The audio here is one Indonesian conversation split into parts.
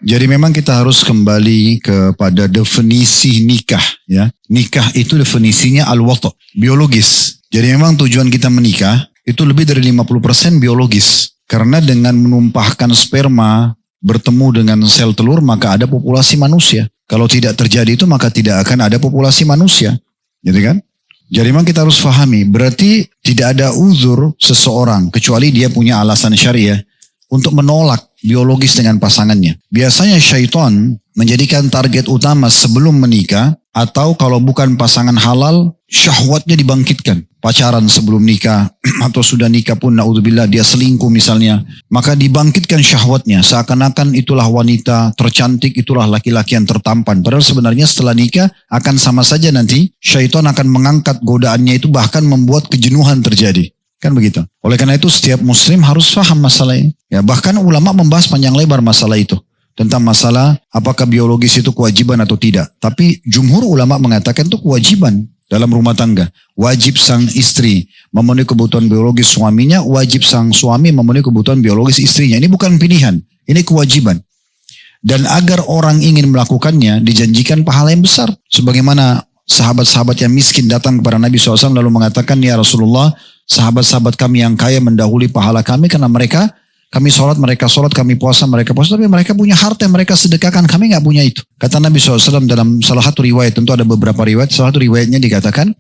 Jadi memang kita harus kembali kepada definisi nikah. Ya, nikah itu definisinya al-wata', biologis. Jadi memang tujuan kita menikah itu lebih dari 50% biologis. Karena dengan menumpahkan sperma bertemu dengan sel telur maka ada populasi manusia. Kalau tidak terjadi itu maka tidak akan ada populasi manusia. Gitu kan? Jadi memang kita harus pahami, berarti tidak ada uzur seseorang kecuali dia punya alasan syariah untuk menolak biologis dengan pasangannya. Biasanya syaitan menjadikan target utama sebelum menikah atau kalau bukan pasangan halal, syahwatnya dibangkitkan. Pacaran sebelum nikah atau sudah nikah pun naudzubillah dia selingkuh misalnya. Maka dibangkitkan syahwatnya seakan-akan itulah wanita tercantik, itulah laki-laki yang tertampan. Padahal sebenarnya setelah nikah akan sama saja nanti syaitan akan mengangkat godaannya itu bahkan membuat kejenuhan terjadi. Kan begitu. Oleh karena itu setiap muslim harus paham masalah ini. Ya, bahkan ulama membahas panjang lebar masalah itu. Tentang masalah apakah biologis itu kewajiban atau tidak. Tapi jumhur ulama mengatakan itu kewajiban dalam rumah tangga. Wajib sang istri memenuhi kebutuhan biologis suaminya, wajib sang suami memenuhi kebutuhan biologis istrinya. Ini bukan pilihan, ini kewajiban. Dan agar orang ingin melakukannya dijanjikan pahala yang besar. Sebagaimana sahabat-sahabat yang miskin datang kepada Nabi SAW lalu mengatakan, ya Rasulullah, sahabat-sahabat kami yang kaya mendahului pahala kami karena kami sholat, mereka sholat, kami puasa, mereka puasa. Tapi mereka punya harta yang mereka sedekahkan, kami nggak punya itu. Kata Nabi SAW dalam salah satu riwayat, tentu ada beberapa riwayat, salah satu riwayatnya dikatakan,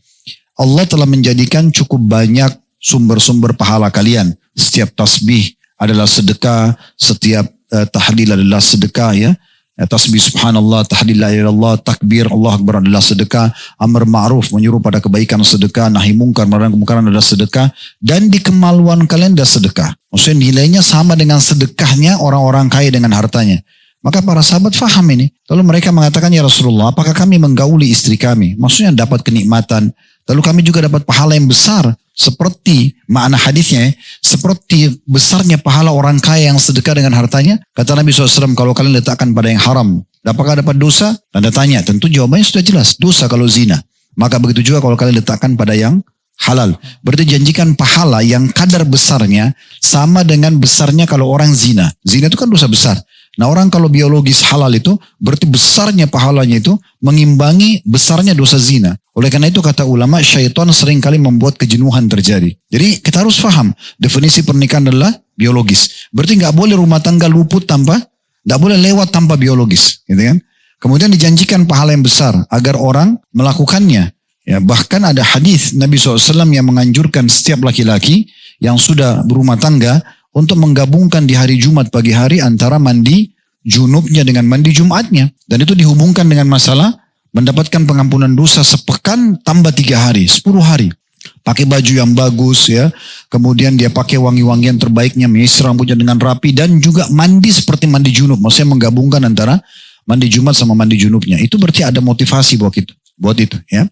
Allah telah menjadikan cukup banyak sumber-sumber pahala kalian. Setiap tasbih adalah sedekah, setiap tahlil adalah sedekah ya. Tasbih subhanallah, tahlil la ilaha illallah, takbir Allah akbar adalah sedekah, amar ma'ruf menyuruh pada kebaikan sedekah, nahi mungkar melarang kemungkaran adalah sedekah, dan di kemaluan kalian adalah sedekah. Maksudnya nilainya sama dengan sedekahnya orang-orang kaya dengan hartanya. Maka para sahabat faham ini. Lalu mereka mengatakan, ya Rasulullah, apakah kami menggauli istri kami? Maksudnya dapat kenikmatan. Lalu kami juga dapat pahala yang besar. Seperti makna hadisnya, seperti besarnya pahala orang kaya yang sedekah dengan hartanya. Kata Nabi SAW, kalau kalian letakkan pada yang haram, apakah dapat dosa? Tanda tanya, tentu jawabannya sudah jelas. Dosa kalau zina. Maka begitu juga kalau kalian letakkan pada yang halal. Berarti janjikan pahala yang kadar besarnya sama dengan besarnya kalau orang zina. Zina itu kan dosa besar. Nah orang kalau biologis halal itu berarti besarnya pahalanya itu mengimbangi besarnya dosa zina. Oleh karena itu kata ulama, syaitan seringkali membuat kejenuhan terjadi. Jadi kita harus paham definisi pernikahan adalah biologis. Berarti nggak boleh rumah tangga luput nggak boleh lewat tanpa biologis, gitu kan? Kemudian dijanjikan pahala yang besar agar orang melakukannya. Ya, bahkan ada hadis Nabi SAW yang menganjurkan setiap laki-laki yang sudah berumah tangga untuk menggabungkan di hari Jumat pagi hari antara mandi junubnya dengan mandi Jumatnya. Dan itu dihubungkan dengan masalah mendapatkan pengampunan dosa sepekan tambah 3 hari, 10 hari. Pakai baju yang bagus ya. Kemudian dia pakai wangi-wangian terbaiknya, menyisir rambutnya dengan rapi. Dan juga mandi seperti mandi junub. Maksudnya menggabungkan antara mandi Jumat sama mandi junubnya. Itu berarti ada motivasi buat itu ya.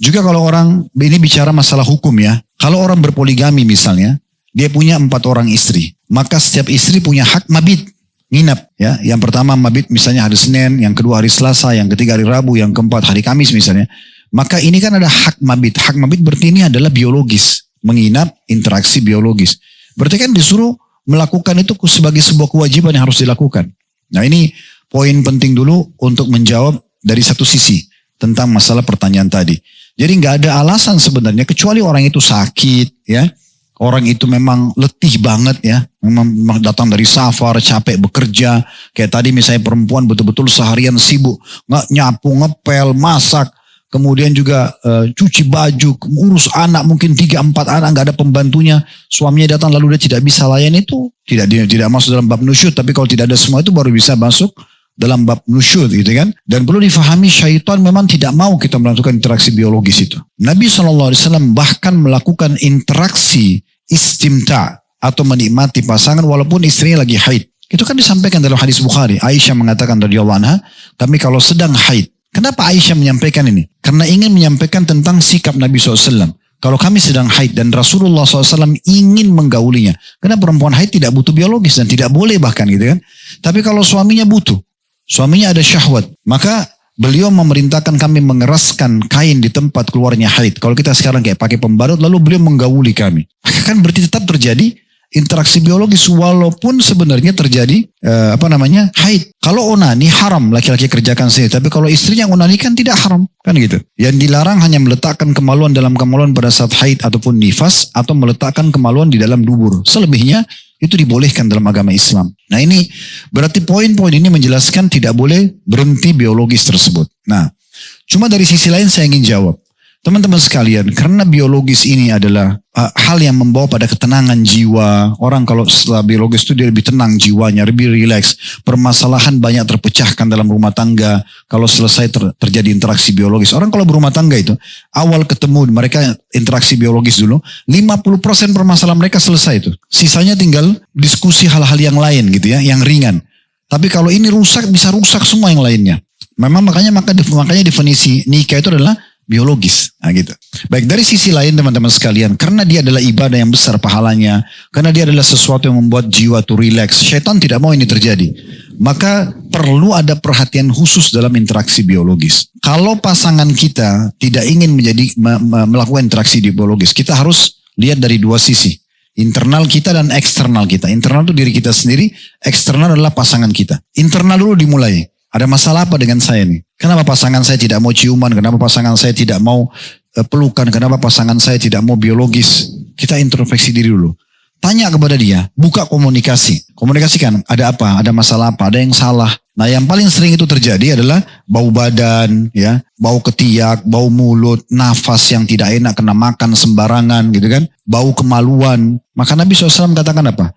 Juga kalau orang, ini bicara masalah hukum ya. Kalau orang berpoligami misalnya, dia punya 4 orang istri. Maka setiap istri punya hak mabit, nginap. Ya. Yang pertama mabit misalnya hari Senin, yang kedua hari Selasa, yang ketiga hari Rabu, yang keempat hari Kamis misalnya. Maka ini kan ada hak mabit. Hak mabit berarti ini adalah biologis. Menginap, interaksi biologis. Berarti kan disuruh melakukan itu sebagai sebuah kewajiban yang harus dilakukan. Nah ini poin penting dulu untuk menjawab dari satu sisi tentang masalah pertanyaan tadi. Jadi nggak ada alasan sebenarnya kecuali orang itu sakit ya. Orang itu memang letih banget ya. Memang datang dari safar, capek bekerja. Kayak tadi misalnya perempuan betul-betul seharian sibuk. Nggak nyapu, ngepel, masak. Kemudian juga cuci baju, urus anak mungkin 3-4 anak. Nggak ada pembantunya. Suaminya datang lalu dia tidak bisa layan itu. Tidak masuk dalam bab nusyud. Tapi kalau tidak ada semua itu baru bisa masuk dalam bab nusyud gitu kan. Dan perlu difahami syaitan memang tidak mau kita melakukan interaksi biologis itu. Nabi SAW bahkan melakukan interaksi istimta atau menikmati pasangan walaupun istrinya lagi haid. Itu kan disampaikan dalam hadis Bukhari. Aisyah mengatakan radhiyallahu anha, kami kalau sedang haid. Kenapa Aisyah menyampaikan ini? Karena ingin menyampaikan tentang sikap Nabi SAW. Kalau kami sedang haid dan Rasulullah SAW ingin menggaulinya. Karena perempuan haid tidak butuh biologis dan tidak boleh bahkan gitu kan. Tapi kalau suaminya butuh. Suaminya ada syahwat. Maka beliau memerintahkan kami mengeraskan kain di tempat keluarnya haid. Kalau kita sekarang kayak pakai pembalut lalu beliau menggauli kami. Kan berarti tetap terjadi interaksi biologis walaupun sebenarnya terjadi haid. Kalau onani haram laki-laki kerjakan sendiri, tapi kalau istrinya onani kan tidak haram, kan gitu. Yang dilarang hanya meletakkan kemaluan dalam kemaluan pada saat haid ataupun nifas, atau meletakkan kemaluan di dalam dubur. Selebihnya itu dibolehkan dalam agama Islam. Nah ini berarti poin-poin ini menjelaskan tidak boleh berhenti biologis tersebut. Nah, cuma dari sisi lain saya ingin jawab. Teman-teman sekalian, karena biologis ini adalah hal yang membawa pada ketenangan jiwa. Orang kalau setelah biologis itu dia lebih tenang jiwanya, lebih rileks. Permasalahan banyak terpecahkan dalam rumah tangga kalau selesai terjadi interaksi biologis. Orang kalau berumah tangga itu, awal ketemu mereka interaksi biologis dulu, 50% permasalahan mereka selesai itu. Sisanya tinggal diskusi hal-hal yang lain gitu ya, yang ringan. Tapi kalau ini rusak, bisa rusak semua yang lainnya. Makanya definisi nikah itu adalah biologis. Nah gitu. Baik, dari sisi lain teman-teman sekalian, karena dia adalah ibadah yang besar pahalanya, karena dia adalah sesuatu yang membuat jiwa tuh rileks, syaitan tidak mau ini terjadi. Maka perlu ada perhatian khusus dalam interaksi biologis. Kalau pasangan kita tidak ingin melakukan interaksi biologis, kita harus lihat dari dua sisi. Internal kita dan eksternal kita. Internal itu diri kita sendiri, eksternal adalah pasangan kita. Internal dulu dimulai. Ada masalah apa dengan saya nih? Kenapa pasangan saya tidak mau ciuman? Kenapa pasangan saya tidak mau pelukan? Kenapa pasangan saya tidak mau biologis? Kita introspeksi diri dulu. Tanya kepada dia, buka komunikasi. Komunikasikan, ada apa? Ada masalah apa? Ada yang salah? Nah yang paling sering itu terjadi adalah bau badan, ya, bau ketiak, bau mulut, nafas yang tidak enak, kena makan sembarangan gitu kan. Bau kemaluan. Maka Nabi SAW katakan apa?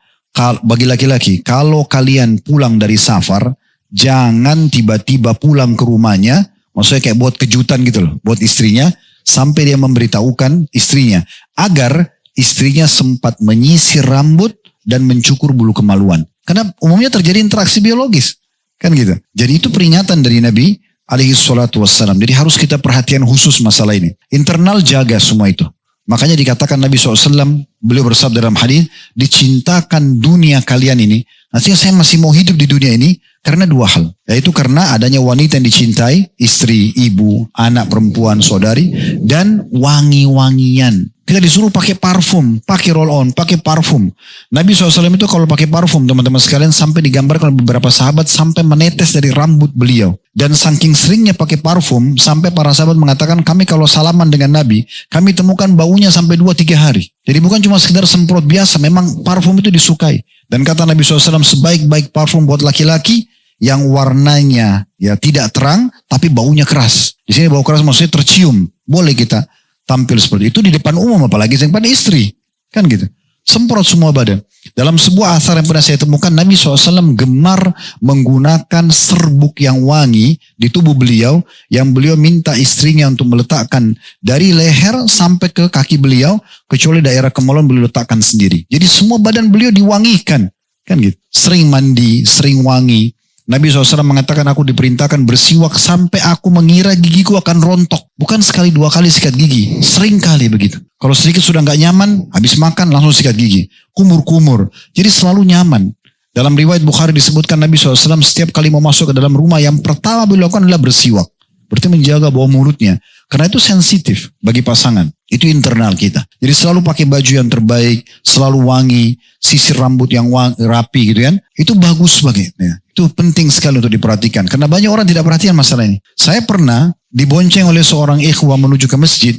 Bagi laki-laki, kalau kalian pulang dari safar, jangan tiba-tiba pulang ke rumahnya, maksudnya kayak buat kejutan gitu loh, buat istrinya, sampai dia memberitahukan istrinya, agar istrinya sempat menyisir rambut dan mencukur bulu kemaluan. Karena umumnya terjadi interaksi biologis, kan gitu. Jadi itu peringatan dari Nabi alaihi salatu wassalam. Jadi harus kita perhatian khusus masalah ini. Internal jaga semua itu. Makanya dikatakan Nabi SAW, beliau bersabda dalam hadis, dicintakan dunia kalian ini. Artinya saya masih mau hidup di dunia ini karena dua hal. Yaitu karena adanya wanita yang dicintai, istri, ibu, anak perempuan, saudari, dan wangi-wangian. Kita disuruh pakai parfum, pakai roll on, pakai parfum. Nabi SAW itu kalau pakai parfum, teman-teman sekalian, sampai digambarkan oleh beberapa sahabat sampai menetes dari rambut beliau. Dan saking seringnya pakai parfum, sampai para sahabat mengatakan, kami kalau salaman dengan Nabi, kami temukan baunya sampai 2-3 hari. Jadi bukan cuma sekedar semprot biasa, memang parfum itu disukai. Dan kata Nabi SAW, sebaik-baik parfum buat laki-laki, yang warnanya ya tidak terang, tapi baunya keras. Di sini bau keras maksudnya tercium. Boleh kita tampil seperti itu di depan umum, apalagi yang pada istri. Kan gitu. Semprot semua badan. Dalam sebuah asar yang pernah saya temukan, Nabi SAW gemar menggunakan serbuk yang wangi di tubuh beliau, yang beliau minta istrinya untuk meletakkan dari leher sampai ke kaki beliau, kecuali daerah kemaluan beliau letakkan sendiri. Jadi semua badan beliau diwangikan. Kan gitu. Sering mandi, sering wangi. Nabi SAW mengatakan, aku diperintahkan bersiwak sampai aku mengira gigiku akan rontok. Bukan sekali 2 kali sikat gigi, sering kali begitu. Kalau sedikit sudah nggak nyaman, habis makan langsung sikat gigi. Kumur-kumur, jadi selalu nyaman. Dalam riwayat Bukhari disebutkan Nabi SAW setiap kali mau masuk ke dalam rumah, yang pertama beliau lakukan adalah bersiwak. Berarti menjaga bau mulutnya. Karena itu sensitif bagi pasangan. Itu internal kita. Jadi selalu pakai baju yang terbaik, selalu wangi, sisir rambut yang rapi gitu kan. Itu bagus ya. Itu penting sekali untuk diperhatikan. Karena banyak orang tidak perhatian masalah ini. Saya pernah dibonceng oleh seorang ikhwah menuju ke masjid.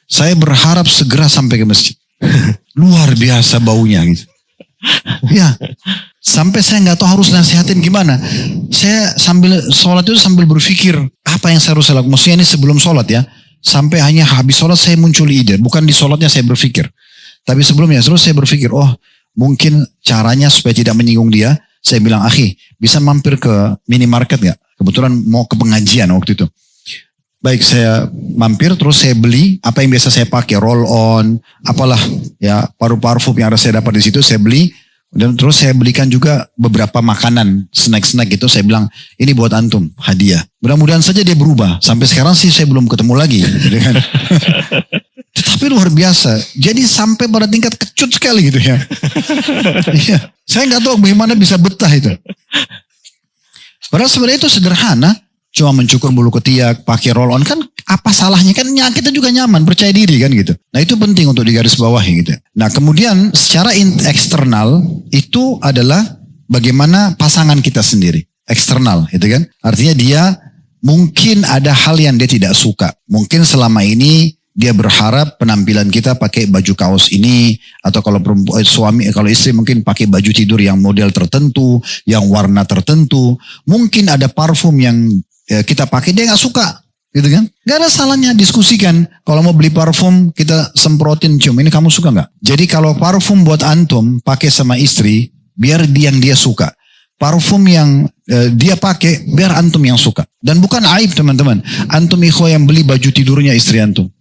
Saya berharap segera sampai ke masjid. Luar biasa baunya gitu. Ya, sampai saya nggak tahu harus nasihatin gimana. Saya sambil sholat itu sambil berpikir apa yang saya harus lakukan. Maksudnya ini sebelum sholat ya. Sampai hanya habis sholat saya muncul ide. Bukan di sholatnya saya berpikir. Tapi sebelumnya terus saya berpikir, oh mungkin caranya supaya tidak menyinggung dia. Saya bilang, akhi bisa mampir ke minimarket gak? Kebetulan mau ke pengajian waktu itu. Baik, saya mampir terus saya beli apa yang biasa saya pakai, roll on, apalah ya, parfum yang ada saya dapat di situ saya beli. Dan terus saya belikan juga beberapa makanan, snack-snack gitu. Saya bilang, ini buat antum, hadiah. Mudah-mudahan saja dia berubah. Sampai sekarang sih saya belum ketemu lagi. Gitu kan. Tetapi luar biasa. Jadi sampai pada tingkat kecut sekali gitu ya. Iya. Saya nggak tahu bagaimana bisa betah itu. Padahal sebenarnya itu sederhana. Cuma mencukur bulu ketiak, pakai roll on. Kan apa salahnya? Kan kita juga nyaman, percaya diri kan gitu. Nah itu penting untuk digarisbawahi gitu. Nah kemudian secara eksternal itu adalah bagaimana pasangan kita sendiri. Eksternal gitu kan. Artinya dia mungkin ada hal yang dia tidak suka. Mungkin selama ini dia berharap penampilan kita pakai baju kaos ini, atau kalau kalau istri mungkin pakai baju tidur yang model tertentu, yang warna tertentu. Mungkin ada parfum yang kita pakai dia nggak suka, gitu kan? Gak ada salahnya diskusikan. Kalau mau beli parfum kita semprotin cium. Ini kamu suka nggak? Jadi kalau parfum buat antum pakai sama istri, biar dia suka. Parfum yang dia pakai biar antum yang suka. Dan bukan aib teman-teman. Antum ikhwah yang beli baju tidurnya istri antum.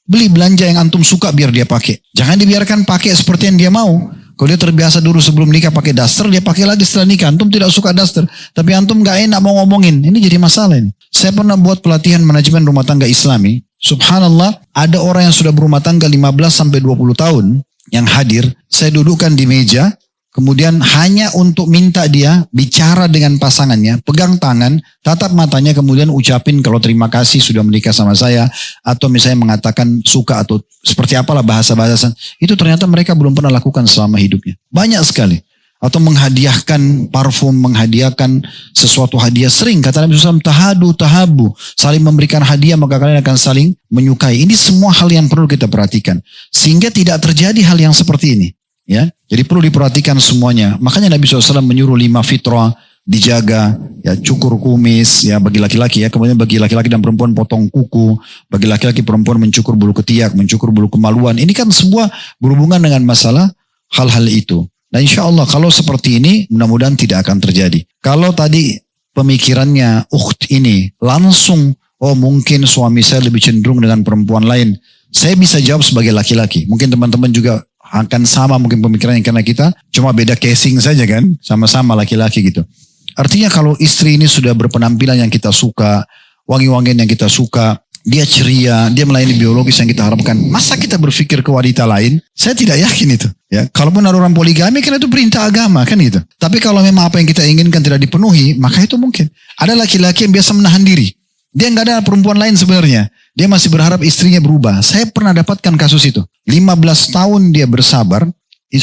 Beli belanja yang antum suka biar dia pakai. Jangan dibiarkan pakai seperti yang dia mau. Kalau dia terbiasa dulu sebelum nikah pakai daster, dia pakai lagi setelah nikah. Antum tidak suka daster, tapi antum gak enak mau ngomongin. Ini jadi masalah ini. Saya pernah buat pelatihan manajemen rumah tangga Islami. Subhanallah, ada orang yang sudah berumah tangga 15 sampai 20 tahun yang hadir. Saya dudukkan di meja. Kemudian hanya untuk minta dia bicara dengan pasangannya, pegang tangan, tatap matanya, kemudian ucapin kalau terima kasih sudah menikah sama saya, atau misalnya mengatakan suka atau seperti apalah bahasa-bahasa. Itu ternyata mereka belum pernah lakukan selama hidupnya. Banyak sekali. Atau menghadiahkan parfum, menghadiahkan sesuatu hadiah. Sering kata Nabi SAW, tahabu. Saling memberikan hadiah maka kalian akan saling menyukai. Ini semua hal yang perlu kita perhatikan. Sehingga tidak terjadi hal yang seperti ini. Ya, jadi perlu diperhatikan semuanya. Makanya Nabi SAW menyuruh 5 fitrah dijaga, ya cukur kumis, ya bagi laki-laki ya, kemudian bagi laki-laki dan perempuan potong kuku, bagi laki-laki perempuan mencukur bulu ketiak, mencukur bulu kemaluan. Ini kan semua berhubungan dengan masalah hal-hal itu. Nah insya Allah kalau seperti ini mudah-mudahan tidak akan terjadi. Kalau tadi pemikirannya ini langsung, oh mungkin suami saya lebih cenderung dengan perempuan lain. Saya bisa jawab sebagai laki-laki. Mungkin teman-teman juga akan sama mungkin pemikirannya karena kita cuma beda casing saja kan. Sama-sama laki-laki gitu. Artinya kalau istri ini sudah berpenampilan yang kita suka, wangi-wangian yang kita suka, dia ceria, dia melayani biologis yang kita harapkan. Masa kita berpikir ke wanita lain? Saya tidak yakin itu. Ya, kalaupun ada orang poligami kan itu perintah agama kan gitu. Tapi kalau memang apa yang kita inginkan tidak dipenuhi, maka itu mungkin. Ada laki-laki yang biasa menahan diri. Dia nggak ada perempuan lain sebenarnya. Dia masih berharap istrinya berubah. Saya pernah dapatkan kasus itu. 15 tahun dia bersabar.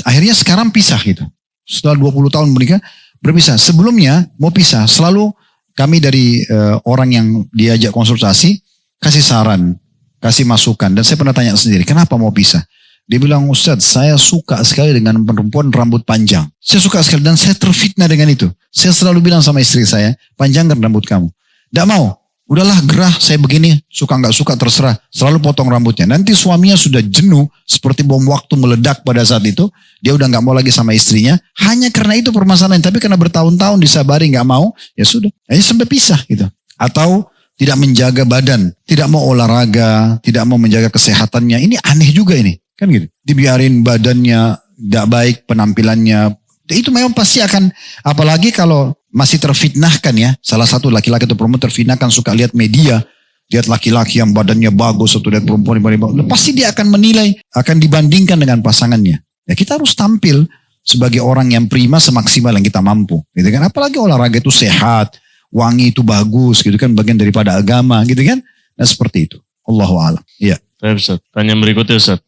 Akhirnya sekarang pisah gitu. Setelah 20 tahun menikah, berpisah. Sebelumnya mau pisah. Selalu kami dari orang yang diajak konsultasi, kasih saran, kasih masukan. Dan saya pernah tanya sendiri, kenapa mau pisah? Dia bilang, Ustadz, saya suka sekali dengan perempuan rambut panjang. Saya suka sekali dan saya terfitnah dengan itu. Saya selalu bilang sama istri saya, panjangkan rambut kamu. Tidak mau. Udahlah gerah saya begini, suka nggak suka terserah. Selalu potong rambutnya. Nanti suaminya sudah jenuh, seperti bom waktu meledak pada saat itu. Dia udah nggak mau lagi sama istrinya. Hanya karena itu permasalahan. Tapi karena bertahun-tahun disabari nggak mau, ya sudah. Akhirnya sampai pisah gitu. Atau tidak menjaga badan, tidak mau olahraga, tidak mau menjaga kesehatannya. Ini aneh juga ini, kan gitu. Dibiarin badannya tidak baik, penampilannya. Itu memang pasti akan, apalagi kalau masih terfitnahkan ya. Salah satu laki-laki atau perempuan terfitnahkan suka lihat media. Lihat laki-laki yang badannya bagus atau lihat perempuan yang badannya bagus. Pasti dia akan menilai, akan dibandingkan dengan pasangannya. Ya kita harus tampil sebagai orang yang prima semaksimal yang kita mampu. Gitu kan? Apalagi olahraga itu sehat, wangi itu bagus gitu kan. Bagian daripada agama gitu kan. Nah seperti itu. Allahu a'lam. Iya. Ustaz, tanya berikutnya Ustaz.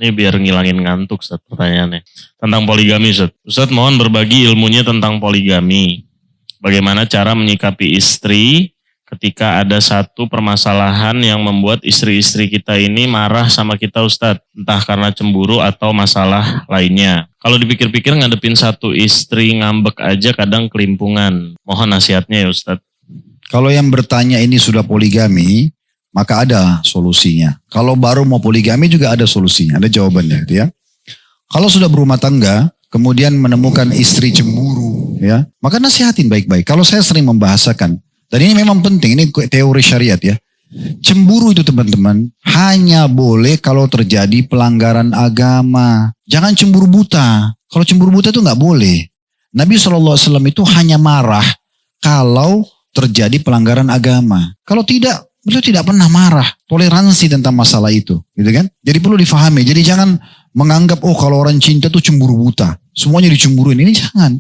Ini biar ngilangin ngantuk Ustaz pertanyaannya. Tentang poligami Ustaz. Ustaz mohon berbagi ilmunya tentang poligami. Bagaimana cara menyikapi istri ketika ada satu permasalahan yang membuat istri-istri kita ini marah sama kita Ustadz. Entah karena cemburu atau masalah lainnya. Kalau dipikir-pikir ngadepin satu istri ngambek aja kadang kelimpungan. Mohon nasihatnya ya Ustadz. Kalau yang bertanya ini sudah poligami, maka ada solusinya. Kalau baru mau poligami juga ada solusinya, ada jawabannya gitu ya. Kalau sudah berumah tangga, kemudian menemukan istri cemburu, ya, maka nasihatin baik-baik. Kalau saya sering membahasakan, dan ini memang penting, ini teori syariat ya. Cemburu itu teman-teman, hanya boleh kalau terjadi pelanggaran agama. Jangan cemburu buta. Kalau cemburu buta itu nggak boleh. Nabi SAW itu hanya marah kalau terjadi pelanggaran agama. Kalau tidak, beliau tidak pernah marah. Toleransi tentang masalah itu, gitu kan? Jadi perlu difahami. Jadi jangan menganggap, oh kalau orang cinta tuh cemburu buta. Semuanya dicemburuin. Ini jangan.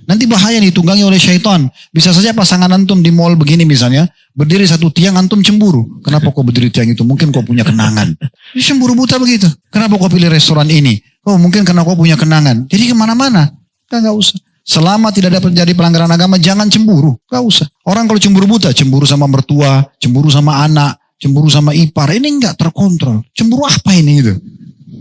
Nanti bahaya nih, tunggangi oleh syaitan. Bisa saja pasangan antum di mall begini misalnya, berdiri satu tiang antum cemburu. Kenapa kau berdiri tiang itu? Mungkin kau punya kenangan. Cemburu buta begitu. Kenapa kau pilih restoran ini? Oh mungkin karena kau punya kenangan. Jadi kemana-mana. Enggak usah. Selama tidak ada terjadi pelanggaran agama, jangan cemburu. Enggak usah. Orang kalau cemburu buta, cemburu sama mertua, cemburu sama anak, cemburu sama ipar. Ini enggak terkontrol. Cemburu apa ini gitu?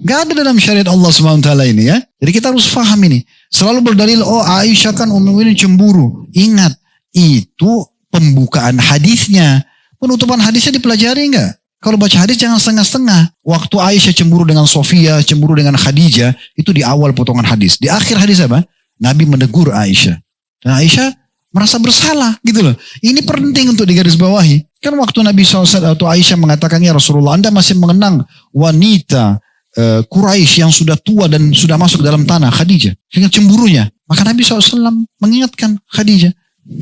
Enggak ada dalam syariat Allah SWT ini ya. Jadi kita harus paham ini. Selalu berdalil, oh Aisyah kan ini cemburu. Ingat, itu pembukaan hadisnya. Penutupan hadisnya dipelajari enggak? Kalau baca hadis jangan setengah-setengah. Waktu Aisyah cemburu dengan Sofia, cemburu dengan Khadijah, itu di awal potongan hadis. Di akhir hadis apa? Nabi menegur Aisyah. Dan Aisyah merasa bersalah gitu loh. Ini penting untuk digarisbawahi. Kan waktu Nabi SAW atau Aisyah mengatakannya, Rasulullah, Anda masih mengenang wanita Quraisy yang sudah tua dan sudah masuk dalam tanah, Khadijah. Dengan cemburunya. Maka Nabi SAW mengingatkan Khadijah.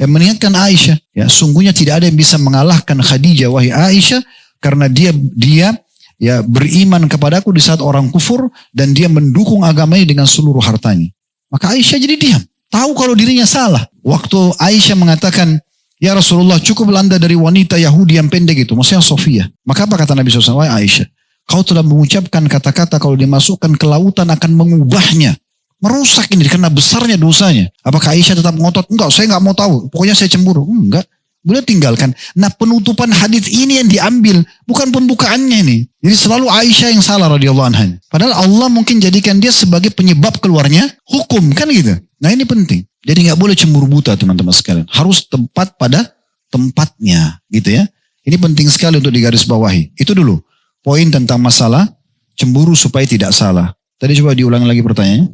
Mengingatkan Aisyah. Ya, sungguhnya tidak ada yang bisa mengalahkan Khadijah, wahai Aisyah. Karena dia ya beriman kepadaku di saat orang kufur. Dan dia mendukung agamanya dengan seluruh hartanya. Maka Aisyah jadi diam. Tahu kalau dirinya salah. Waktu Aisyah mengatakan, ya Rasulullah cukup Anda dari wanita Yahudi yang pendek itu. Maksudnya Sofia. Maka apa kata Nabi SAW? Wahai Aisyah. Kau telah mengucapkan kata-kata kalau dimasukkan ke lautan akan mengubahnya. Merusak ini karena besarnya dosanya. Apakah Aisyah tetap ngotot? Enggak, saya enggak mau tahu. Pokoknya saya cemburu. Enggak. Boleh tinggalkan. Nah penutupan hadis ini yang diambil. Bukan pembukaannya ini. Jadi selalu Aisyah yang salah radhiyallahu anha. Padahal Allah mungkin jadikan dia sebagai penyebab keluarnya hukum. Kan gitu. Nah ini penting. Jadi enggak boleh cemburu buta teman-teman sekalian. Harus tepat pada tempatnya. Gitu ya. Ini penting sekali untuk digarisbawahi. Itu dulu. Poin tentang masalah cemburu supaya tidak salah. Tadi coba diulang lagi pertanyaannya.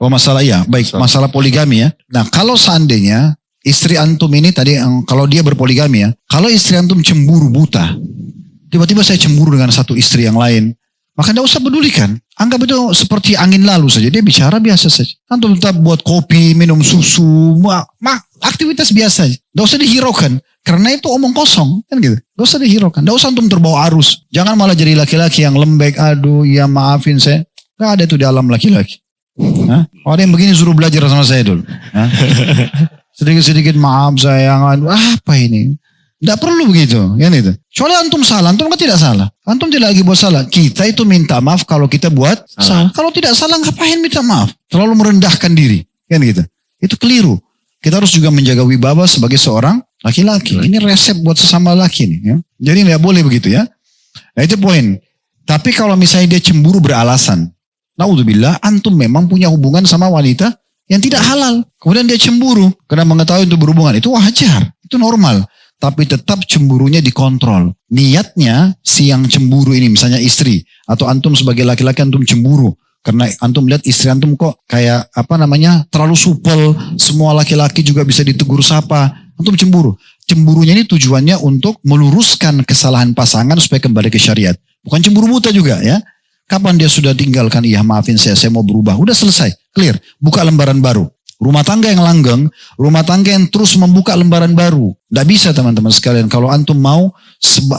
Oh masalah ya, baik masalah poligami ya. Nah kalau seandainya istri antum ini tadi kalau dia berpoligami ya. Kalau istri antum cemburu buta. Tiba-tiba saya cemburu dengan satu istri yang lain. Maka tidak usah pedulikan. Anggap itu seperti angin lalu saja. Dia bicara biasa saja. Antum tetap buat kopi, minum susu. Aktivitas biasa. Tidak usah dihiraukan. Karena itu omong kosong. Kan gitu. Tidak usah dihiraukan. Tidak usah antum terbawa arus. Jangan malah jadi laki-laki yang lembek. Aduh ya maafin saya. Tidak ada itu di alam laki-laki. Ada yang begini suruh belajar sama saya dulu. Sedikit-sedikit maaf sayang. Aduh, apa ini? Tidak perlu begitu. Kan itu. Soalnya antum salah. Antum kan tidak salah. Antum tidak lagi buat salah. Kita itu minta maaf kalau kita buat salah. Kalau tidak salah ngapain minta maaf? Terlalu merendahkan diri. Kan gitu. Itu keliru. Kita harus juga menjaga wibawa sebagai seorang laki-laki. Ini resep buat sesama laki nih. Ya. Jadi tidak boleh begitu ya. Nah itu poin. Tapi kalau misalnya dia cemburu beralasan. Naudzubillah, antum memang punya hubungan sama wanita yang tidak halal. Kemudian dia cemburu. Karena mengetahui untuk berhubungan. Itu wajar. Itu normal. Tapi tetap cemburunya dikontrol. Niatnya si yang cemburu ini misalnya istri. Atau antum sebagai laki-laki antum cemburu. Karena antum lihat istri antum kok kayak terlalu supel. Semua laki-laki juga bisa ditegur sapa. Antum cemburu. Cemburunya ini tujuannya untuk meluruskan kesalahan pasangan supaya kembali ke syariat. Bukan cemburu buta juga ya. Kapan dia sudah tinggalkan, iya maafin saya mau berubah. Udah selesai, clear. Buka lembaran baru. Rumah tangga yang langgeng, rumah tangga yang terus membuka lembaran baru. Tidak bisa teman-teman sekalian. Kalau antum mau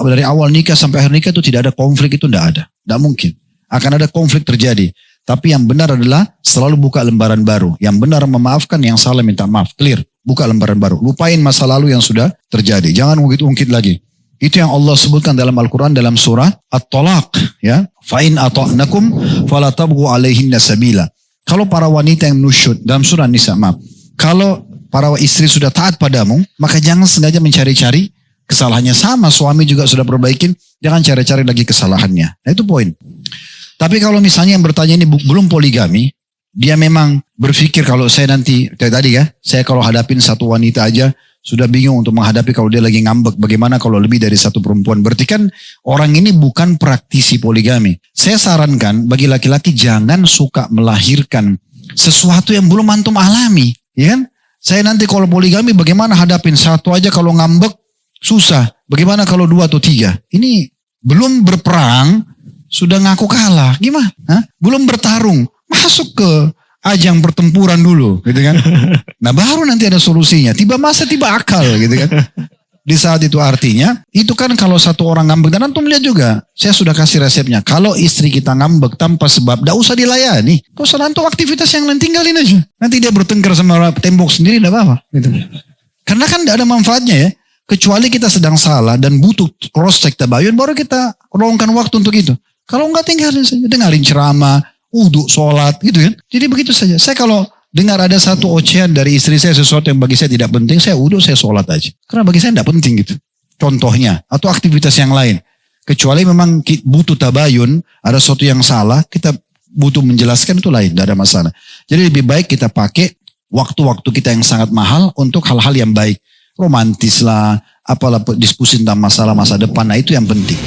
dari awal nikah sampai akhir nikah itu tidak ada konflik, itu tidak ada. Tidak mungkin. Akan ada konflik terjadi. Tapi yang benar adalah selalu buka lembaran baru. Yang benar memaafkan, yang salah minta maaf. Clear. Buka lembaran baru. Lupain masa lalu yang sudah terjadi. Jangan ungkit-ungkit lagi. Itu yang Allah sebutkan dalam Al-Quran dalam surah At-Talaq. Ya. Fa'in ata'nakum fala tabghu alaihinna sabila. Kalau para wanita yang nusyud dalam surah Nisa, maaf. Kalau para istri sudah taat padamu, maka jangan sengaja mencari-cari kesalahannya. Sama suami juga sudah perbaikin, jangan cari-cari lagi kesalahannya. Nah itu poin. Tapi kalau misalnya yang bertanya ini belum poligami, dia memang berpikir kalau saya nanti, kayak tadi ya, saya kalau hadapin satu wanita aja, sudah bingung untuk menghadapi kalau dia lagi ngambek. Bagaimana kalau lebih dari satu perempuan? Berarti kan orang ini bukan praktisi poligami. Saya sarankan bagi laki-laki jangan suka melahirkan sesuatu yang belum antum alami. Ya kan? Saya nanti kalau poligami bagaimana hadapin satu aja kalau ngambek susah. Bagaimana kalau 2 atau 3? Ini belum berperang sudah ngaku kalah. Gimana? Belum bertarung. Masuk ke ajang pertempuran dulu, gitu kan. Nah baru nanti ada solusinya. Tiba masa tiba akal, gitu kan. Di saat itu artinya, itu kan kalau satu orang ngambek, dan antum lihat juga, saya sudah kasih resepnya. Kalau istri kita ngambek tanpa sebab, tidak usah dilayani. Kau usah antum aktivitas yang lain tinggalin aja. Nanti dia bertengkar sama tembok sendiri, tidak apa-apa. Gitu. Karena kan tidak ada manfaatnya ya. Kecuali kita sedang salah dan butuh cross check tabayun, baru kita luangkan waktu untuk itu. Kalau enggak tinggalin saja, dengarin ceramah, wudhu, sholat, gitu kan. Jadi begitu saja. Saya kalau dengar ada satu ocehan dari istri saya sesuatu yang bagi saya tidak penting, saya wudhu, saya sholat aja. Karena bagi saya tidak penting gitu. Contohnya, atau aktivitas yang lain. Kecuali memang butuh tabayun, ada sesuatu yang salah, kita butuh menjelaskan itu lain, tidak ada masalah. Jadi lebih baik kita pakai waktu-waktu kita yang sangat mahal untuk hal-hal yang baik. Romantis lah, apalah diskusi tentang masalah masa depan, nah itu yang penting.